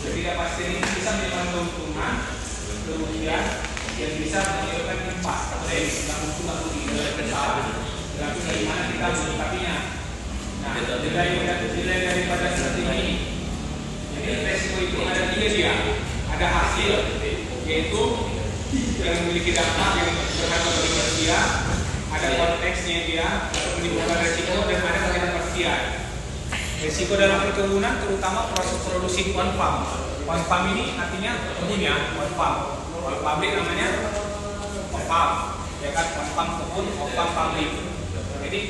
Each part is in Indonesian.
ketidakpastian ini bisa menyebabkan keuntungan, kerugian, yang bisa menyebabkan impas. Nggak untung nggak rugi, berarti bagaimana kita menyikapinya. Nah, nilai daripada strategi ini. Jadi resiko itu ada 3 dia. Ada hasil, yaitu yang memiliki dampak yang berharga bagi manusia, ada konteksnya dia atau menimbulkan resiko, dan ada ketidakpastian. Resiko dalam perkebunan terutama proses produksi on farm. On farm ini artinya kebun ya, on farm. Kalau pabrik namanya on farm, ya kan, on farm kebun, on farm pabrik. Jadi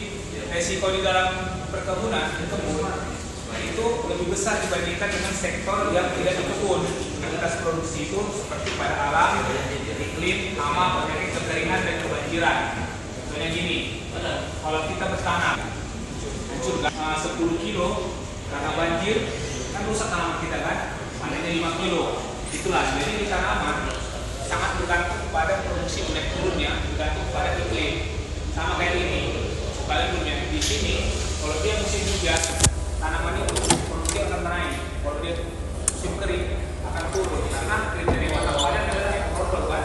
resiko di dalam perkebunan kebun itu lebih besar dibandingkan dengan sektor yang tidak di kebun. Aktivitas produksi itu seperti pada alam, iklim, hama, penyakit, kekeringan, dan kebanjiran. Contohnya gini, kalau kita bertanam hancur 10 kilo karena banjir, kan rusak tanaman kita kan, panennya 5 kilo. Itulah, jadi di tanaman sangat bergantung pada produksi naik turunnya, bergantung pada iklim. Sama kayak ini, kalian punya di sini, kalau dia musim hujan, tanaman itu produksi akan naik. Kalau dia musim kering akan turun, karena kriteria tanamannya adalah yang normal kan.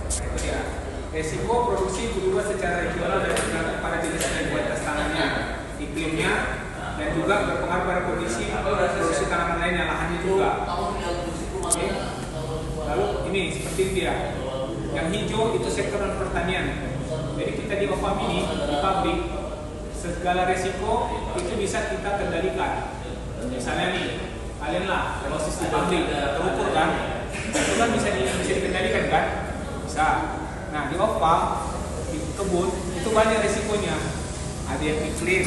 Itu dia. Resiko produksi berubah secara regional dan tergantung pada jenis dan kualitas tanahnya, iklimnya, dan juga berpengaruh pada kondisi produksi tanaman lainnya, lahannya juga. Oke. Lalu ini seperti dia. Yang hijau itu sektor non pertanian. Jadi kita di OFAM ini, di pabrik, segala resiko itu bisa kita kendalikan. Misalnya nih, kalian lah kalau sistem pabrik terukur kan, itu kan bisa dikendalikan kan? Bisa. Nah di OFAM, di kebun itu banyak resikonya. Ada yang iklim,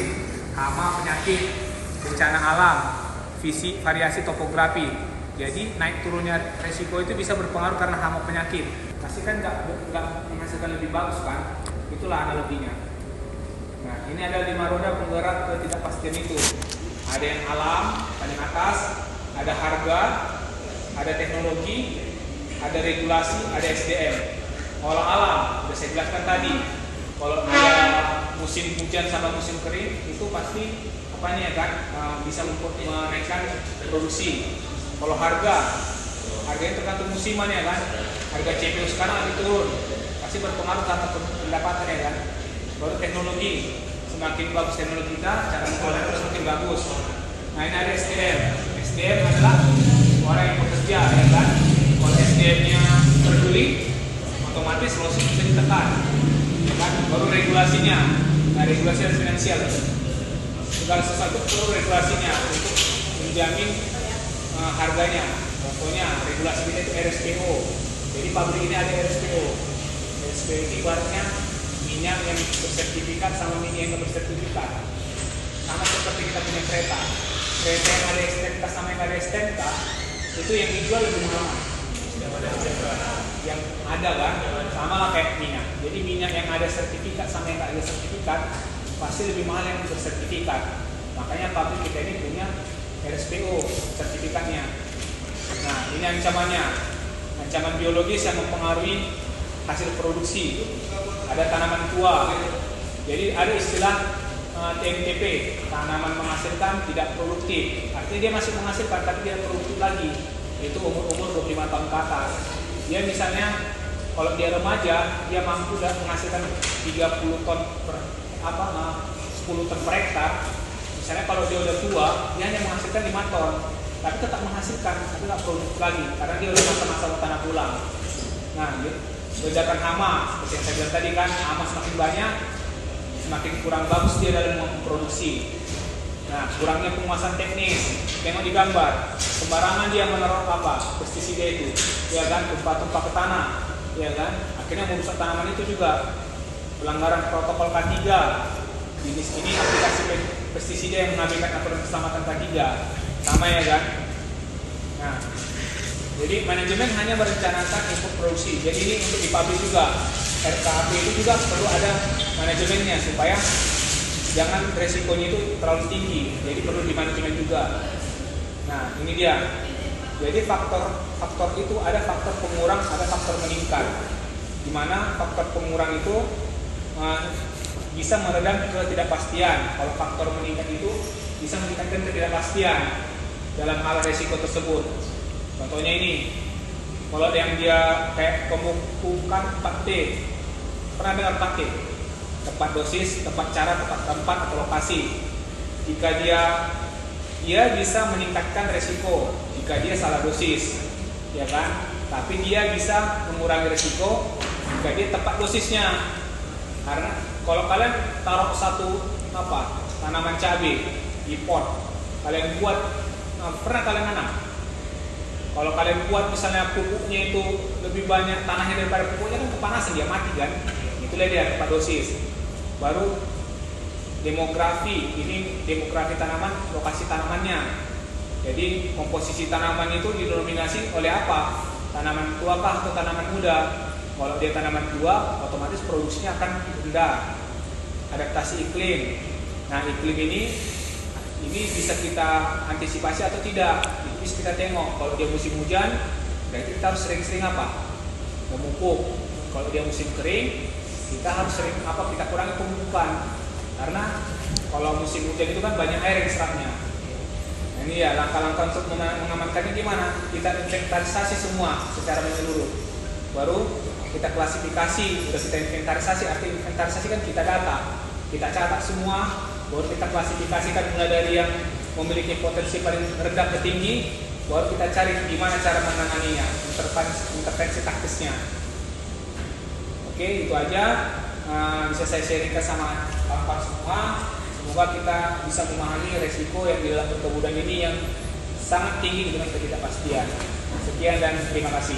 hama, penyakit, bencana alam, variasi topografi. Jadi naik turunnya resiko itu bisa berpengaruh karena hama, penyakit. Pasti kan nggak menghasilkan lebih bagus kan? Itulah analoginya. Nah, ini ada 5 roda penggerak ketidakpastian itu. Ada yang alam, paling atas, ada harga, ada teknologi, ada regulasi, ada SDM. Kalau alam, sudah saya jelaskan tadi. Kalau ada musim hujan sama musim kering, itu pasti apanya kan bisa menaikkan produksi. Kalau harganya tergantung musimannya kan. Harga CPO sekarang lagi turun, pasti berpengaruh karena pendapatan ya kan. Baru teknologi, semakin bagus teknologi kita, cara mengolah itu semakin bagus. Nah ini ada SDM. SDM adalah orang yang bekerja ya kan. Kalau SDM-nya peduli, otomatis loss bisa ditekan. Ya kan? Baru regulasinya. Nah regulasi dan finansial. Segala sesuatu perlu regulasinya untuk menjamin harganya. Contohnya regulasi kita itu RSPO. Jadi pabrik ini ada RSPO. RSPO itu ibaratnya minyak yang bersertifikat sama minyak yang nggak bersertifikat. Sama seperti kita punya kereta. Kereta yang ada STNK sama yang ada STNK itu yang dijual lebih mahal. Yang ada kan sama lah kayak minyak. Jadi minyak yang ada sertifikat sama yang nggak ada sertifikat pasti lebih mahal yang bersertifikat. Makanya pabrik kita ini punya RSPO sertifikatnya. Nah ini ancamannya, ancaman biologis yang mempengaruhi hasil produksi. Ada tanaman tua, jadi ada istilah TMTP, tanaman menghasilkan tidak produktif. Artinya dia masih menghasilkan tapi tidak produktif lagi. Itu umur 25 tahun ke atas. Dia misalnya kalau dia remaja, dia mampu menghasilkan 30 ton per 10 ton per hektar. Misalnya kalau dia udah tua, dia hanya menghasilkan 5 ton, tapi tetap menghasilkan, tapi nggak produktif lagi karena dia udah masa-masa tanah pulang. Nah, ledakan hama, seperti yang saya bilang tadi kan, hama semakin banyak, semakin kurang bagus dia dalam memproduksi. Nah, kurangnya penguasaan teknis, tengok di gambar, sembarangan dia menaruh pestisida itu, ya kan, tumpah-tumpah ke tanah, ya kan, akhirnya merusak tanaman itu juga. Pelanggaran protokol K3, jenis ini aplikasi pestisida yang mengabaikan aturan keselamatan K3, sama ya kan. Nah, jadi manajemen hanya merencanakan input produksi. Jadi ini untuk di pabrik juga, RKAP itu juga perlu ada manajemennya supaya jangan resikonya itu terlalu tinggi. Jadi perlu di manajemen juga. Nah ini dia. Jadi faktor itu ada faktor pengurang, ada faktor meningkat. Dimana faktor pengurang itu bisa meredam ketidakpastian. Kalau faktor meningkat itu bisa meningkatkan ketidakpastian dalam hal resiko tersebut. Contohnya ini, kalau yang dia kayak pemupukan 4T, pernah dengar 4T? Tepat dosis, tepat cara, tepat tempat atau lokasi. Jika dia bisa meningkatkan resiko jika dia salah dosis, ya kan? Tapi dia bisa mengurangi resiko jika dia tepat dosisnya. Karena kalau kalian taruh satu tanaman cabai di pot, kalian buat, pernah kalian nanam? Kalau kalian buat misalnya pupuknya itu lebih banyak tanahnya daripada pupuknya, kan kepanasan, dia mati kan? Itulah dia tepat dosis. Baru demografi, ini demografi tanaman, lokasi tanamannya. Jadi komposisi tanaman itu didominasi oleh apa? Tanaman tua kah atau tanaman muda? Kalau dia tanaman tua, otomatis produksinya akan rendah. Adaptasi iklim. Nah, iklim ini bisa kita antisipasi atau tidak? Itu bisa kita tengok. Kalau dia musim hujan, berarti kita harus sering-sering memupuk. Kalau dia musim kering, kita harus sering kita kurangi pemupukan. Karena kalau musim hujan itu kan banyak air yang serapnya. Nah, ini ya langkah-langkah untuk mengamankannya gimana? Kita inventarisasi semua secara menyeluruh. Baru kita klasifikasi. Udah kita inventarisasi, arti inventarisasi kan kita data, kita catat semua. Baru kita klasifikasikan mulai dari yang memiliki potensi paling rendah ke tinggi. Baru kita cari gimana cara menanganinya, intervensi taktisnya. Oke, itu aja bisa saya sharingkan sama kawan-kawan semua. Semoga kita bisa memahami resiko yang di dalam perkebunan ini yang sangat tinggi dengan ketidakpastian. Sekian dan terima kasih.